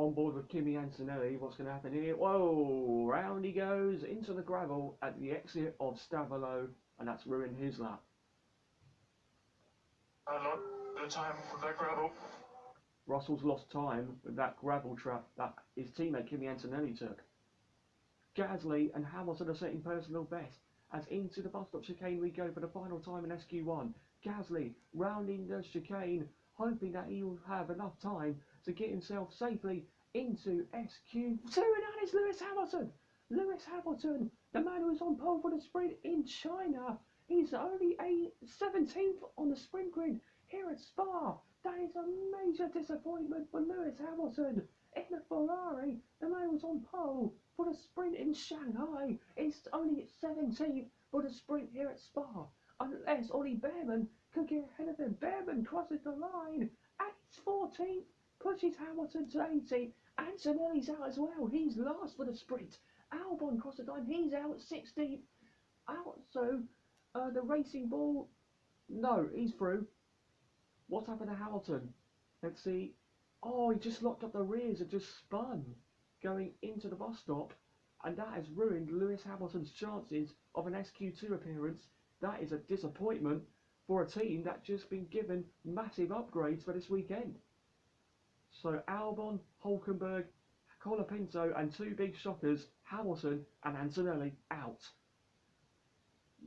On board with Kimi Antonelli. What's going to happen here? Whoa! Round he goes into the gravel at the exit of Stavolo, and that's ruined his lap. Not the time with that gravel. Russell's lost time with that gravel trap that his teammate Kimi Antonelli took. Gasly and Hamilton are setting personal best as into the bus stop chicane we go for the final time in SQ1. Gasly rounding the chicane, hoping that he will have enough time to get himself safely into SQ2, and that is Lewis Hamilton. Lewis Hamilton, the man who was on pole for the sprint in China. He's only a 17th on the sprint grid here at Spa. That is a major disappointment for Lewis Hamilton. In the Ferrari, the man was on pole for the sprint in Shanghai. It's only 17th for the sprint here at Spa. Unless Ollie Behrman could get ahead of him. Behrman crosses the line and he's 14th, pushes Hamilton to 18th. Antonelli's out as well. He's last for the sprint. Albon crosses the line. He's out 16th. So the racing ball, no, he's through. What's happened to Hamilton? Let's see. Oh, he just locked up the rears and just spun going into the bus stop, and that has ruined Lewis Hamilton's chances of an SQ2 appearance. That is a disappointment for a team that's just been given massive upgrades for this weekend. So Albon, Hulkenberg, Colapinto and two big shockers, Hamilton and Antonelli, out.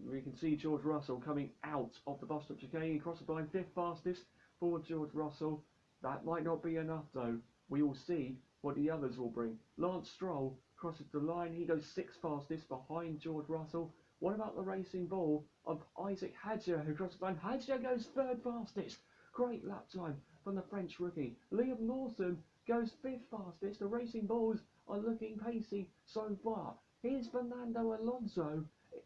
We can see George Russell coming out of the bus stop chicane, across the line, 5th fastest for George Russell. That might not be enough though. We will see what the others will bring. Lance Stroll crosses the line. He goes 6th fastest behind George Russell. What about the racing ball of Isaac Hadjar, who crosses the line? Hadjar goes 3rd fastest. Great lap time from the French rookie. Liam Lawson goes 5th fastest. The racing balls are looking pacey so far. Here's Fernando Alonso.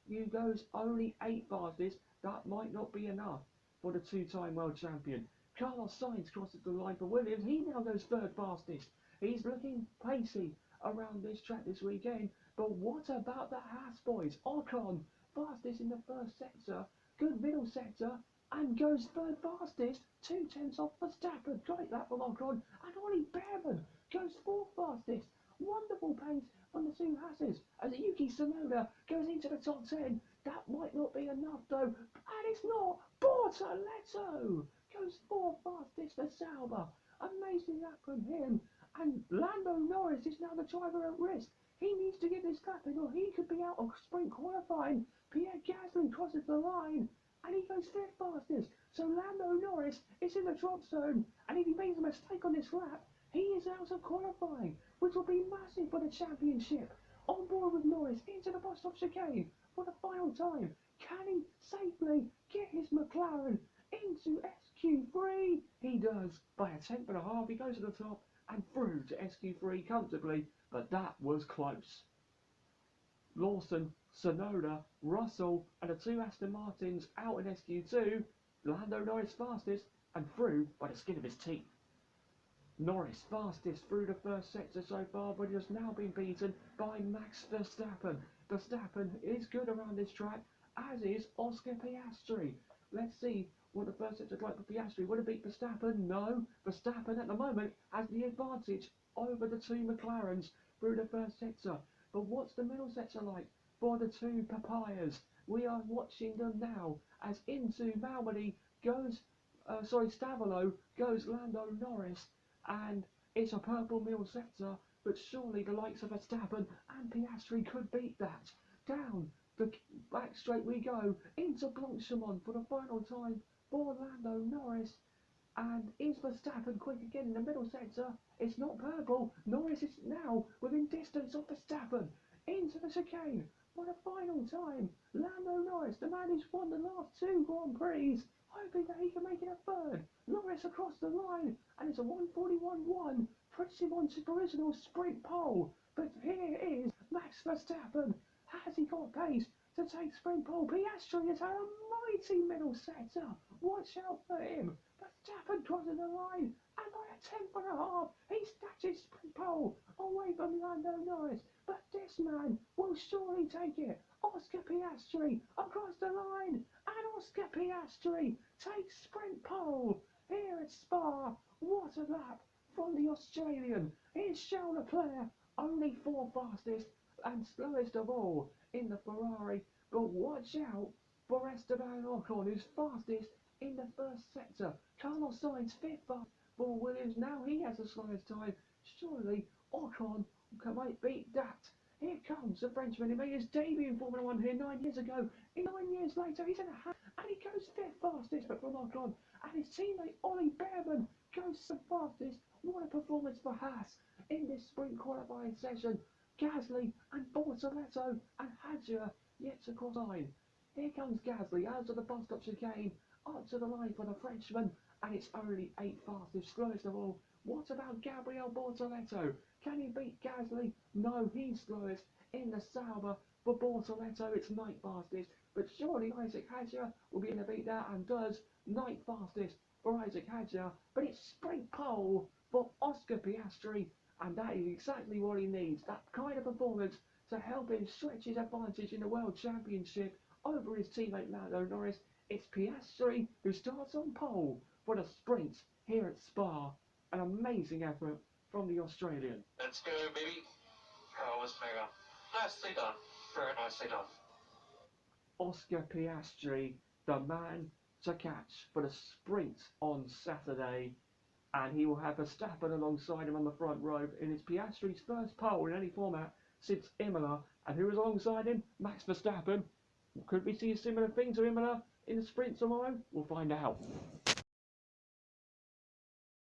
He goes only 8th fastest. That might not be enough for the two-time world champion. Carlos Sainz crosses the line for Williams. He now goes 3rd fastest. He's looking pacey around this track this weekend. But what about the Haas boys? Ocon, fastest in the first sector, good middle sector, and goes 3rd fastest, 2/10 off Verstappen. Great lap from Ocon. And Ollie Behrman goes 4th fastest. Wonderful pace from the two Haas's as Yuki Tsunoda goes into the top 10. That might not be enough though, and it's not. Bortoletto goes 4th fastest for Sauber. Amazing lap from him. And Lando Norris is now the driver at risk. He needs to get this lap in or he could be out of sprint qualifying. Pierre Gasly crosses the line and he goes 5th fastest. So Lando Norris is in the drop zone, and if he makes a mistake on this lap, he is out of qualifying, which will be massive for the championship. On board with Norris into the bus stop chicane for the final time. Can he safely get his McLaren into SQ3? He does. By a 10.5, he goes to the top and through to SQ3 comfortably, but that was close. Lawson, Tsunoda, Russell and the two Aston Martins out in SQ2. Lando Norris fastest and through by the skin of his teeth. Norris fastest through the first sector so far, but he has now been beaten by Max Verstappen. Verstappen is good around this track, as is Oscar Piastri. Let's see what the first sector is like for Piastri. Will it beat Verstappen? No. Verstappen at the moment has the advantage over the two McLarens through the first sector. But what's the middle sector like for the two Papayas? We are watching them now as into Malmedy goes, Stavolo goes Lando Norris. And it's a purple middle sector, but surely the likes of Verstappen and Piastri could beat that. Down the back straight we go into Blanchimont for the final time for Lando Norris. And is Verstappen quick again in the middle sector? It's not purple. Norris is now within distance of Verstappen into the chicane for the final time. Lando Norris, the man who's won the last two Grand Prix, hoping that he can make it a third. Norris across the line, and it's a 1:41.1, puts him onto the original sprint pole. But here is Max Verstappen. Has he got pace to take sprint pole? Piastri has had a mighty middle sector. Watch out for him. Verstappen crosses the line, and by a 10.5, he snatches sprint pole away from Lando Norris. But this man will surely take it. Oscar Piastri across the line, and Oscar Piastri takes sprint pole here at Spa. What a lap from the Australian. Here's Charles Leclerc, only fourth fastest and slowest of all in the Ferrari. But watch out for Esteban Ocon, who's fastest in the first sector. Carlos Sainz fifth fast for Williams. Now he has the slowest time. Surely Ocon might beat that. Here comes the Frenchman who made his debut in Formula 1 here 9 years ago. 9 years later, he's in a hat and he goes fifth fastest, but from Ocon. And his teammate Ollie Behrman goes the fastest. What a performance for Haas in this sprint qualifying session. Gasly and Bortoletto and Hadjar yet to cross the line. Here comes Gasly out of the bus stop chicane, up to the line for the Frenchman, and it's only 8th fastest, slowest of all. What about Gabriel Bortoletto? Can he beat Gasly? No, he's slowest in the Sauber. For Bortoletto, it's 9th fastest, but surely Isaac Hadjar will be in the beat there and does 9th fastest for Isaac Hadjar, but it's sprint pole for Oscar Piastri, and that is exactly what he needs, that kind of performance to help him stretch his advantage in the World Championship over his teammate Lando Norris. It's Piastri who starts on pole for the sprint here at Spa. An amazing effort from the Australian. Let's go, baby. That was mega. Nicely done. Very nicely done. Oscar Piastri, the man to catch for the sprint on Saturday, and he will have Verstappen alongside him on the front row. And it's Piastri's first pole in any format since Imola, and who is alongside him? Max Verstappen. Could we see a similar thing to Imola in the sprint tomorrow? We'll find out.